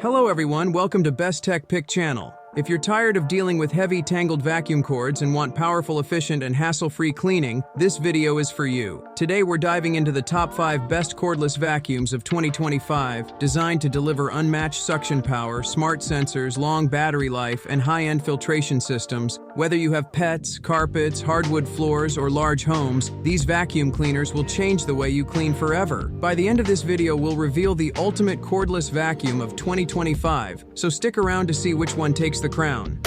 Hello everyone, welcome to Best Tech Pick channel. If you're tired of dealing with heavy tangled vacuum cords and want powerful, efficient, and hassle-free cleaning, this video is for you. Today we're diving into the top 5 best cordless vacuums of 2025, designed to deliver unmatched suction power, smart sensors, long battery life, and high-end filtration systems. Whether you have pets, carpets, hardwood floors, or large homes, these vacuum cleaners will change the way you clean forever. By the end of this video, we'll reveal the ultimate cordless vacuum of 2025, so stick around to see which one takes the crown.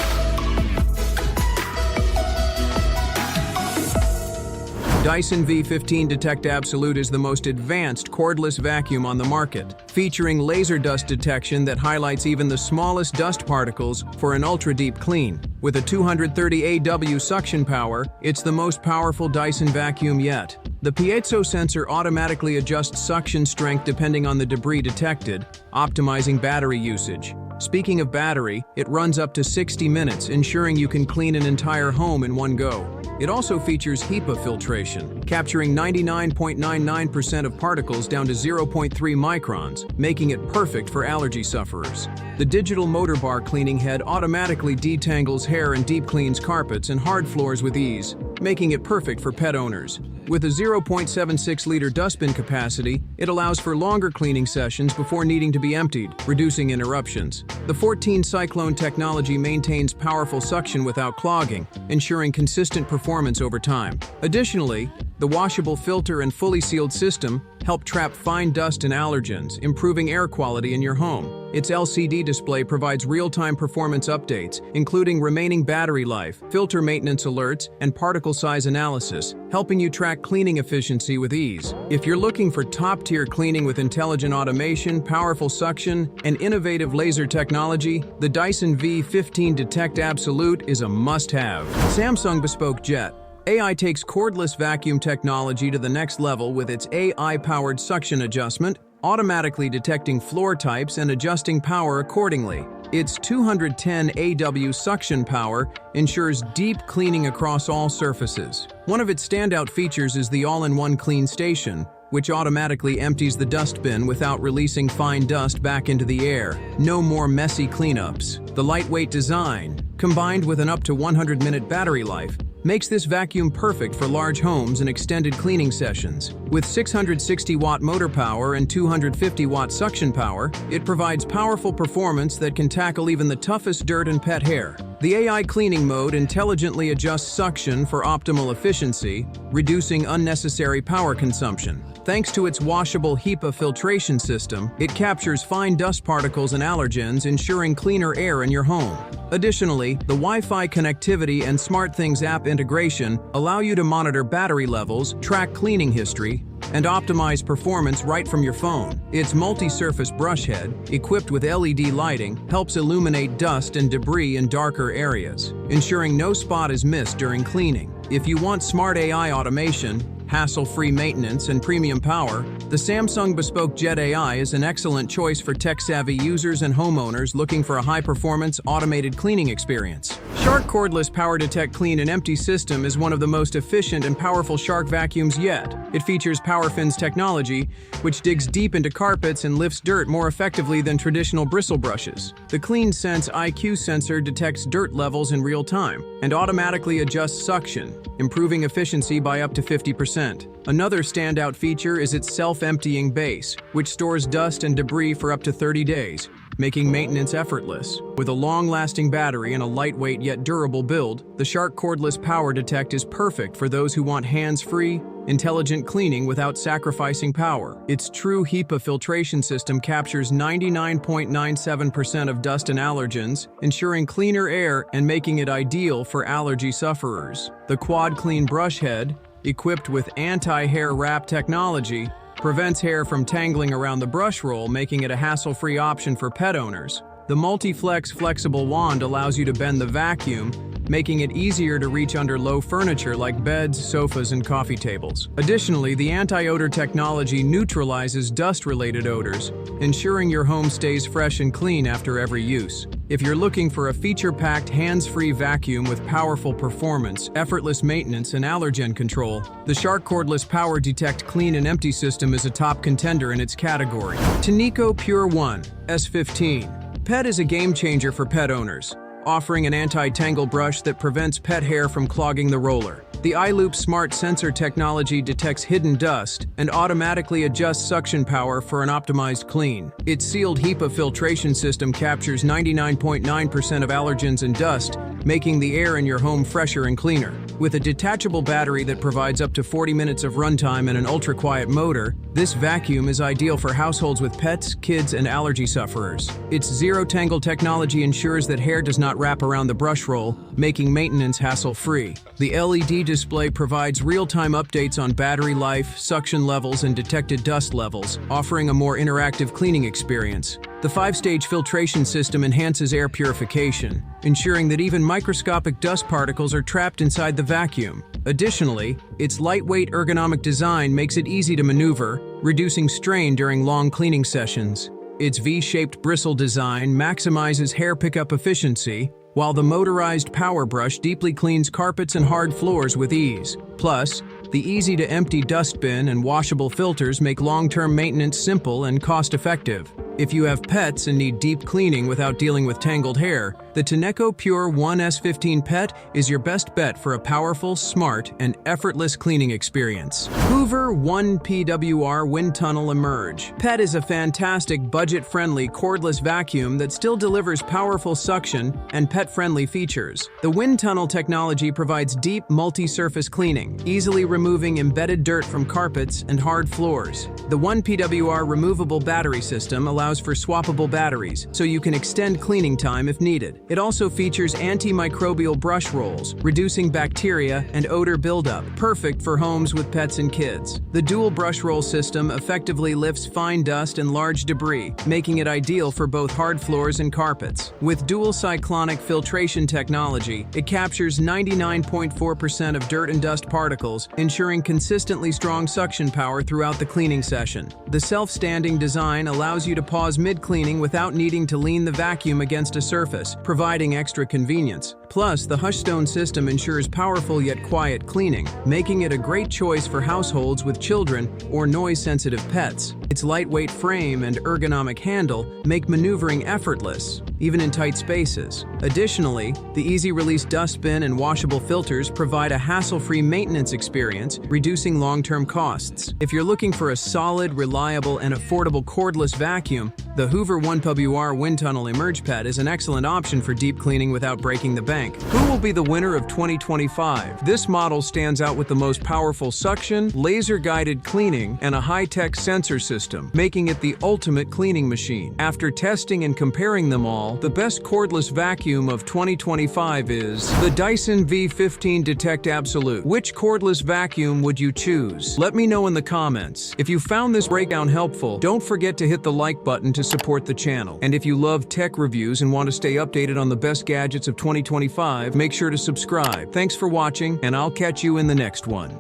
Dyson V15 Detect Absolute is the most advanced cordless vacuum on the market, featuring laser dust detection that highlights even the smallest dust particles for an ultra-deep clean. With a 230 AW suction power, it's the most powerful Dyson vacuum yet. The piezo sensor automatically adjusts suction strength depending on the debris detected, optimizing battery usage. Speaking of battery, it runs up to 60 minutes, ensuring you can clean an entire home in one go. It also features HEPA filtration, capturing 99.99% of particles down to 0.3 microns, making it perfect for allergy sufferers. The digital motor bar cleaning head automatically detangles hair and deep cleans carpets and hard floors with ease, making it perfect for pet owners. With a 0.76-liter dustbin capacity, it allows for longer cleaning sessions before needing to be emptied, reducing interruptions. The 14-cyclone technology maintains powerful suction without clogging, ensuring consistent performance over time. Additionally, the washable filter and fully sealed system help trap fine dust and allergens, improving air quality in your home. Its LCD display provides real-time performance updates, including remaining battery life, filter maintenance alerts, and particle size analysis, helping you track cleaning efficiency with ease. If you're looking for top-tier cleaning with intelligent automation, powerful suction, and innovative laser technology, the Dyson V15 Detect Absolute is a must-have. Samsung Bespoke Jet AI takes cordless vacuum technology to the next level with its AI-powered suction adjustment, automatically detecting floor types and adjusting power accordingly. Its 210 AW suction power ensures deep cleaning across all surfaces. One of its standout features is the all-in-one clean station, which automatically empties the dustbin without releasing fine dust back into the air. No more messy cleanups. The lightweight design, combined with an up to 100-minute battery life, makes this vacuum perfect for large homes and extended cleaning sessions. With 660-watt motor power and 250-watt suction power, it provides powerful performance that can tackle even the toughest dirt and pet hair. The AI cleaning mode intelligently adjusts suction for optimal efficiency, reducing unnecessary power consumption. Thanks to its washable HEPA filtration system, it captures fine dust particles and allergens, ensuring cleaner air in your home. Additionally, the Wi-Fi connectivity and SmartThings app integration allow you to monitor battery levels, track cleaning history, and optimize performance right from your phone. Its multi-surface brush head, equipped with LED lighting, helps illuminate dust and debris in darker areas, ensuring no spot is missed during cleaning. If you want smart AI automation, hassle-free maintenance, and premium power, the Samsung Bespoke Jet AI is an excellent choice for tech-savvy users and homeowners looking for a high-performance, automated cleaning experience. Shark Cordless PowerDetect Clean and Empty System is one of the most efficient and powerful Shark vacuums yet. It features PowerFin's technology, which digs deep into carpets and lifts dirt more effectively than traditional bristle brushes. The CleanSense IQ sensor detects dirt levels in real time and automatically adjusts suction, improving efficiency by up to 50%. Another standout feature is its self-emptying base, which stores dust and debris for up to 30 days, making maintenance effortless. With a long-lasting battery and a lightweight yet durable build, the Shark Cordless PowerDetect is perfect for those who want hands-free, intelligent cleaning without sacrificing power. Its true HEPA filtration system captures 99.97% of dust and allergens, ensuring cleaner air and making it ideal for allergy sufferers. The Quad Clean brush head, equipped with anti-hair wrap technology, prevents hair from tangling around the brush roll, making it a hassle-free option for pet owners. The Multi-Flex flexible wand allows you to bend the vacuum, making it easier to reach under low furniture like beds, sofas, and coffee tables. Additionally, the anti-odor technology neutralizes dust-related odors, ensuring your home stays fresh and clean after every use. If you're looking for a feature-packed, hands-free vacuum with powerful performance, effortless maintenance, and allergen control, the Shark Cordless PowerDetect Clean and Empty system is a top contender in its category. Tineco Pure One S15 Pet is a game changer for pet owners, offering an anti-tangle brush that prevents pet hair from clogging the roller. The iLoop smart sensor technology detects hidden dust and automatically adjusts suction power for an optimized clean. Its sealed HEPA filtration system captures 99.9% of allergens and dust, making the air in your home fresher and cleaner. With a detachable battery that provides up to 40 minutes of runtime and an ultra-quiet motor, this vacuum is ideal for households with pets, kids, and allergy sufferers. Its zero-tangle technology ensures that hair does not wrap around the brush roll, making maintenance hassle-free. The LED display provides real-time updates on battery life, suction levels, and detected dust levels, offering a more interactive cleaning experience. The 5-stage filtration system enhances air purification, ensuring that even microscopic dust particles are trapped inside the vacuum. Additionally, its lightweight ergonomic design makes it easy to maneuver, reducing strain during long cleaning sessions. Its V-shaped bristle design maximizes hair pickup efficiency, while the motorized power brush deeply cleans carpets and hard floors with ease. Plus, the easy-to-empty dustbin and washable filters make long-term maintenance simple and cost-effective. If you have pets and need deep cleaning without dealing with tangled hair, the Tineco Pure One S15 Pet is your best bet for a powerful, smart, and effortless cleaning experience. Hoover ONEPWR WindTunnel Emerge. Pet is a fantastic, budget-friendly, cordless vacuum that still delivers powerful suction and pet-friendly features. The WindTunnel technology provides deep, multi-surface cleaning, easily removing embedded dirt from carpets and hard floors. The ONEPWR removable battery system allows for swappable batteries, so you can extend cleaning time if needed. It also features antimicrobial brush rolls, reducing bacteria and odor buildup, perfect for homes with pets and kids. The dual brush roll system effectively lifts fine dust and large debris, making it ideal for both hard floors and carpets. With dual cyclonic filtration technology, it captures 99.4% of dirt and dust particles, ensuring consistently strong suction power throughout the cleaning session. The self-standing design allows you to pause mid-cleaning without needing to lean the vacuum against a surface, providing extra convenience. Plus, the Hushstone system ensures powerful yet quiet cleaning, making it a great choice for households with children or noise-sensitive pets. Its lightweight frame and ergonomic handle make maneuvering effortless, even in tight spaces. Additionally, the easy-release dustbin and washable filters provide a hassle-free maintenance experience, reducing long-term costs. If you're looking for a solid, reliable, and affordable cordless vacuum, the Hoover ONEPWR WindTunnel Emerge Pet is an excellent option for deep cleaning without breaking the bank. Who will be the winner of 2025? This model stands out with the most powerful suction, laser-guided cleaning, and a high-tech sensor system, making it the ultimate cleaning machine. After testing and comparing them all, the best cordless vacuum of 2025 is the Dyson V15 Detect Absolute. Which cordless vacuum would you choose? Let me know in the comments. If you found this breakdown helpful, don't forget to hit the like button to support the channel. And if you love tech reviews and want to stay updated on the best gadgets of 2025, make sure to subscribe. Thanks for watching, and I'll catch you in the next one.